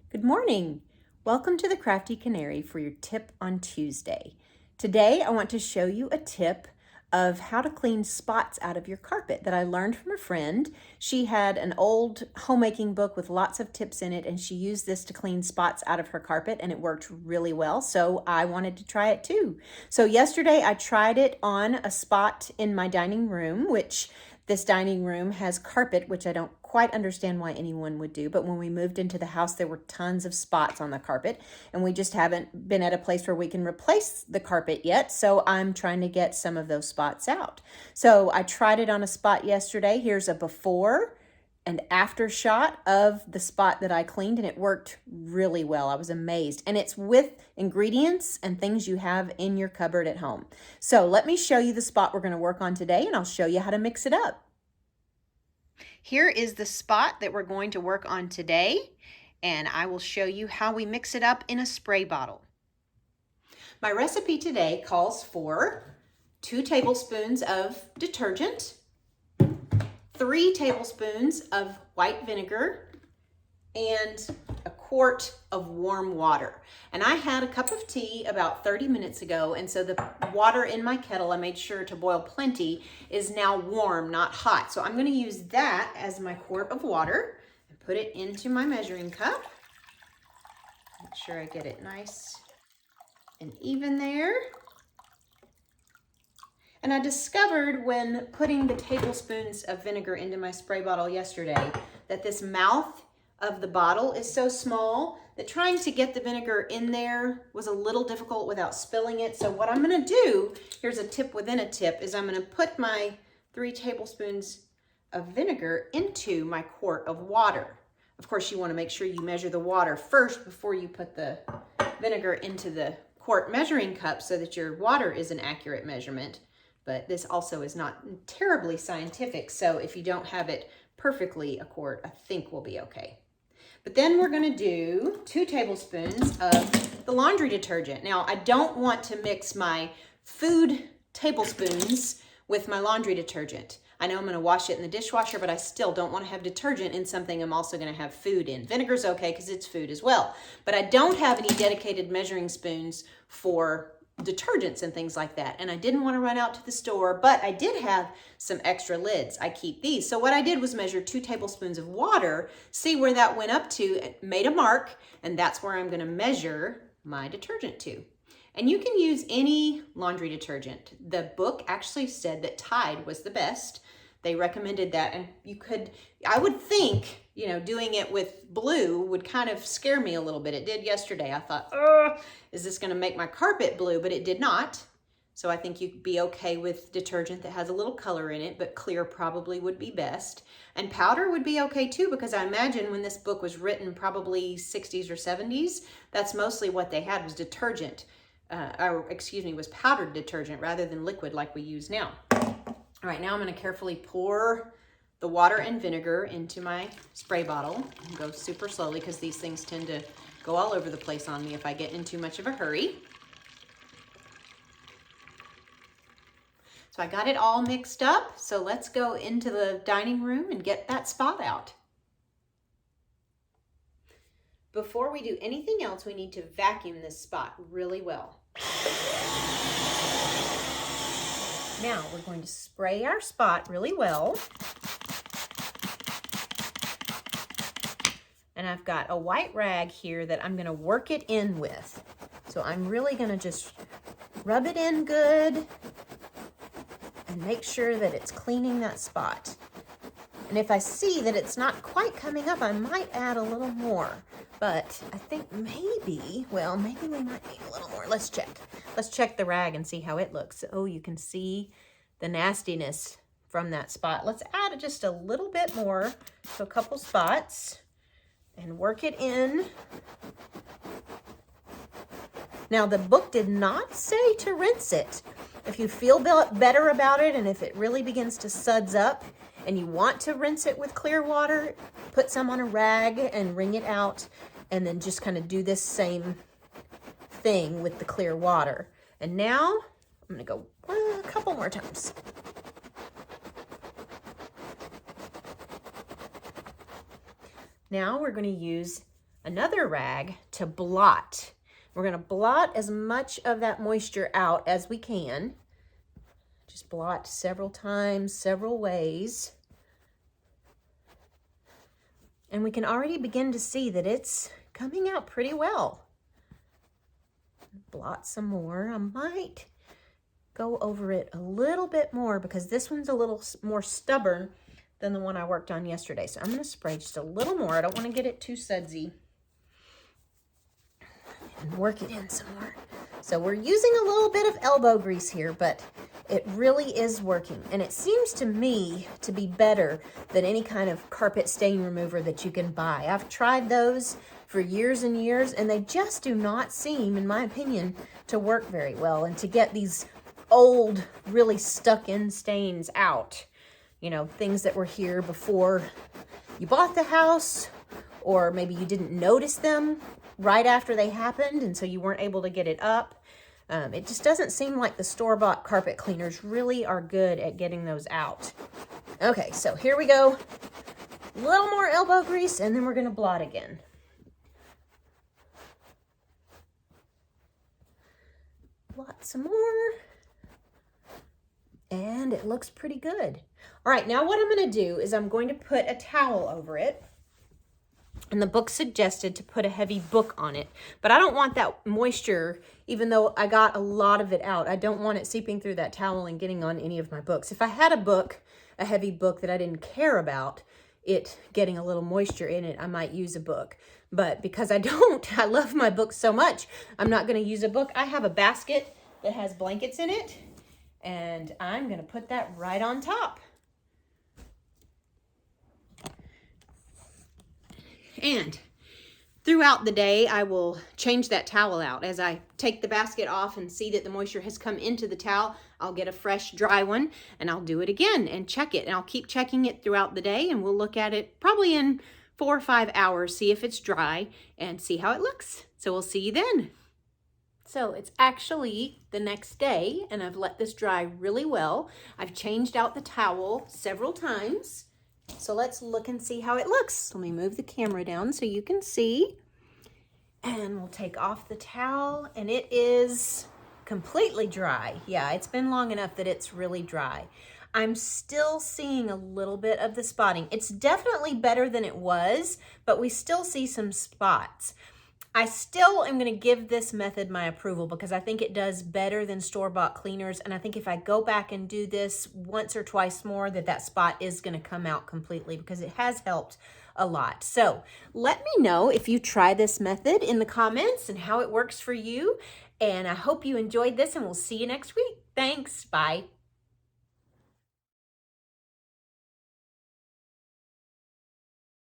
Good morning. Welcome to the Crafty Canary for your tip on Tuesday. Today I want to show you a tip of how to clean spots out of your carpet that I learned from a friend. She had an old homemaking book with lots of tips in it, and she used this to clean spots out of her carpet, and it worked really well, so I wanted to try it too. So yesterday I tried it on a spot in my dining room, which this dining room has carpet, which I don't quite understand why anyone would do, but when we moved into the house, there were tons of spots on the carpet, and we just haven't been at a place where we can replace the carpet yet, so I'm trying to get some of those spots out. So I tried it on a spot yesterday. Here's a before and after shot of the spot that I cleaned, and it worked really well. I was amazed. And it's with ingredients and things you have in your cupboard at home. So let me show you the spot we're going to work on today, and I'll show you how to mix it up. Here is the spot that we're going to work on today, and I will show you how we mix it up in a spray bottle. My recipe today calls for 2 tablespoons of detergent, 3 tablespoons of white vinegar, and a quart of warm water. And I had a cup of tea about 30 minutes ago, and so the water in my kettle, I made sure to boil plenty, is now warm, not hot. So I'm going to use that as my quart of water and put it into my measuring cup. Make sure I get it nice and even there. And I discovered when putting the tablespoons of vinegar into my spray bottle yesterday that this mouth of the bottle is so small that trying to get the vinegar in there was a little difficult without spilling it. So what I'm going to do, here's a tip within a tip, is I'm going to put my 3 tablespoons of vinegar into my quart of water. Of course, you want to make sure you measure the water first before you put the vinegar into the quart measuring cup so that your water is an accurate measurement. But this also is not terribly scientific, so if you don't have it perfectly a quart, I think we'll be okay. But then we're going to do 2 tablespoons of the laundry detergent. Now, I don't want to mix my food tablespoons with my laundry detergent. I know I'm going to wash it in the dishwasher, but I still don't want to have detergent in something I'm also going to have food in. Vinegar's okay because it's food as well. But I don't have any dedicated measuring spoons for detergents and things like that, and I didn't want to run out to the store, but I did have some extra lids. I keep these. So what I did was measure 2 tablespoons of water, see where that went up to, made a mark, and that's where I'm going to measure my detergent to. And you can use any laundry detergent. The book actually said that Tide was the best. They recommended that, and I would think, doing it with blue would kind of scare me a little bit. It did yesterday. I thought, is this going to make my carpet blue? But it did not. So I think you'd be okay with detergent that has a little color in it, but clear probably would be best. And powder would be okay too, because I imagine when this book was written, probably 60s or 70s, that's mostly what they had was detergent, was powdered detergent rather than liquid like we use now. All right, now I'm going to carefully pour the water and vinegar into my spray bottle and go super slowly because these things tend to go all over the place on me if I get in too much of a hurry. So I got it all mixed up, so let's go into the dining room and get that spot out. Before we do anything else, we need to vacuum this spot really well. Now we're going to spray our spot really well. And I've got a white rag here that I'm going to work it in with. So I'm really going to just rub it in good and make sure that it's cleaning that spot. And if I see that it's not quite coming up, I might add a little more. But I think maybe we might need a little more. Let's check. Let's check the rag and see how it looks. Oh, you can see the nastiness from that spot. Let's add just a little bit more to a couple spots and work it in. Now, the book did not say to rinse it. If you feel better about it and if it really begins to suds up and you want to rinse it with clear water, put some on a rag and wring it out, and then just kind of do this same thing with the clear water. And now I'm going to go a couple more times. Now we're going to use another rag to blot. We're gonna blot as much of that moisture out as we can. Just blot several times, several ways. And we can already begin to see that it's coming out pretty well. Blot some more. I might go over it a little bit more because this one's a little more stubborn than the one I worked on yesterday. So I'm going to spray just a little more. I don't want to get it too sudsy. And work it in some more. So we're using a little bit of elbow grease here, but it really is working. And it seems to me to be better than any kind of carpet stain remover that you can buy. I've tried those for years and years, and they just do not seem, in my opinion, to work very well and to get these old, really stuck-in stains out. You know, things that were here before you bought the house, or maybe you didn't notice them right after they happened, and so you weren't able to get it up. It just doesn't seem like the store-bought carpet cleaners really are good at getting those out. Okay, so here we go. A little more elbow grease, and then we're going to blot again. Blot some more. And it looks pretty good. All right, now what I'm going to do is I'm going to put a towel over it. And the book suggested to put a heavy book on it, but I don't want that moisture, even though I got a lot of it out. I don't want it seeping through that towel and getting on any of my books. If I had a book, a heavy book that I didn't care about it getting a little moisture in it, I might use a book. But because I don't, I love my books so much, I'm not going to use a book. I have a basket that has blankets in it, and I'm going to put that right on top. And throughout the day, I will change that towel out. As I take the basket off and see that the moisture has come into the towel, I'll get a fresh, dry one, and I'll do it again and check it. And I'll keep checking it throughout the day, and we'll look at it probably in 4 or 5 hours, see if it's dry, and see how it looks. So we'll see you then. So it's actually the next day, and I've let this dry really well. I've changed out the towel several times. So let's look and see how it looks. Let me move the camera down so you can see. And we'll take off the towel, and it is completely dry. Yeah, it's been long enough that it's really dry. I'm still seeing a little bit of the spotting. It's definitely better than it was, but we still see some spots. I still am going to give this method my approval because I think it does better than store-bought cleaners. And I think if I go back and do this once or twice more, that spot is going to come out completely because it has helped a lot. So let me know if you try this method in the comments and how it works for you. And I hope you enjoyed this, and we'll see you next week. Thanks. Bye.